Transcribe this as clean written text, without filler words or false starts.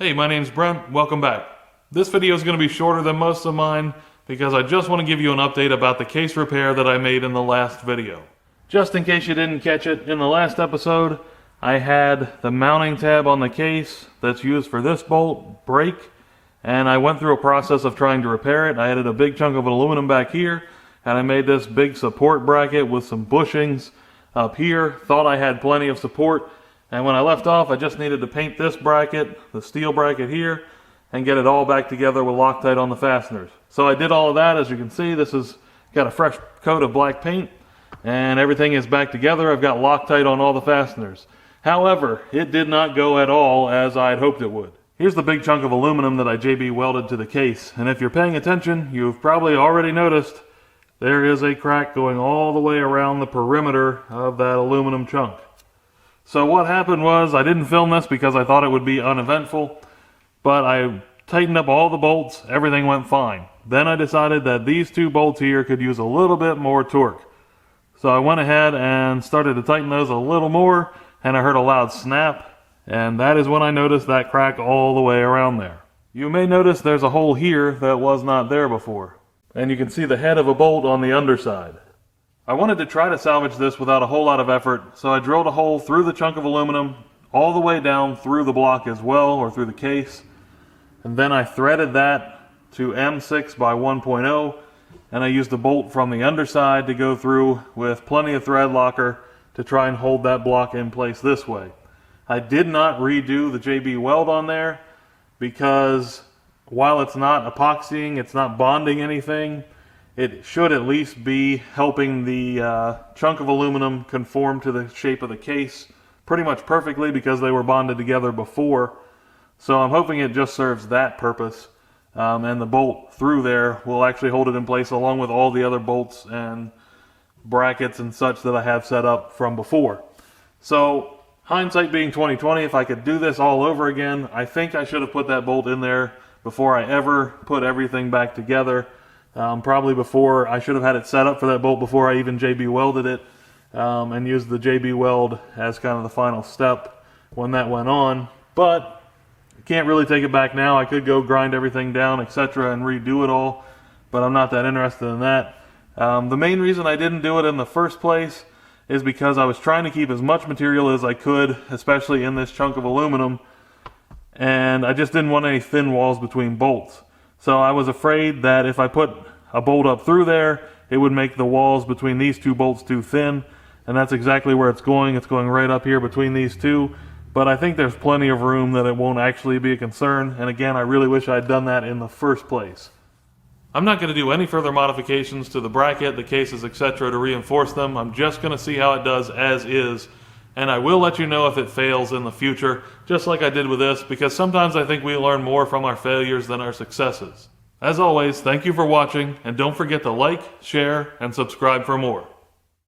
Hey, my name's Brent. Welcome back. This video is going to be shorter than most of mine because I just want to give you an update about the case repair that I made in the last video. Just in case you didn't catch it, in the last episode I had the mounting tab on the case that's used for this bolt break, and I went through a process of trying to repair it. I added a big chunk of aluminum back here, and I made this big support bracket with some bushings up here. Thought I had plenty of support. And when I left off, I just needed to paint this bracket, the steel bracket here, and get it all back together with Loctite on the fasteners. So I did all of that. As you can see, this has got a fresh coat of black paint, and everything is back together. I've got Loctite on all the fasteners. However, it did not go at all as I had hoped it would. Here's the big chunk of aluminum that I JB welded to the case, and if you're paying attention, you've probably already noticed there is a crack going all the way around the perimeter of that aluminum chunk. So what happened was, I didn't film this because I thought it would be uneventful, but I tightened up all the bolts, everything went fine. Then I decided that these two bolts here could use a little bit more torque. So I went ahead and started to tighten those a little more, and I heard a loud snap, and that is when I noticed that crack all the way around there. You may notice there's a hole here that was not there before, and you can see the head of a bolt on the underside. I wanted to try to salvage this without a whole lot of effort, so I drilled a hole through the chunk of aluminum, all the way down through the block as well, or through the case, and then I threaded that to M6 by 1.0, and I used a bolt from the underside to go through with plenty of thread locker to try and hold that block in place this way. I did not redo the JB weld on there because while it's not epoxying, it's not bonding anything, it should at least be helping the chunk of aluminum conform to the shape of the case pretty much perfectly because they were bonded together before. So I'm hoping it just serves that purpose, and the bolt through there will actually hold it in place along with all the other bolts and brackets and such that I have set up from before. So hindsight being 20/20, if I could do this all over again, I think I should have put that bolt in there before I ever put everything back together. Probably before, I should have had it set up for that bolt before I even JB welded it, and used the JB weld as kind of the final step when that went on. But I can't really take it back now. I could go grind everything down, etc., and redo it all, but I'm not that interested in that. The main reason I didn't do it in the first place is because I was trying to keep as much material as I could, especially in this chunk of aluminum, and I just didn't want any thin walls between bolts. So I was afraid that if I put a bolt up through there, it would make the walls between these two bolts too thin, and that's exactly where it's going. It's going right up here between these two, but I think there's plenty of room that it won't actually be a concern, and again, I really wish I had done that in the first place. I'm not going to do any further modifications to the bracket, the cases, etc. to reinforce them. I'm just going to see how it does as is, and I will let you know if it fails in the future, just like I did with this, because sometimes I think we learn more from our failures than our successes. As always, thank you for watching, and don't forget to like, share, and subscribe for more.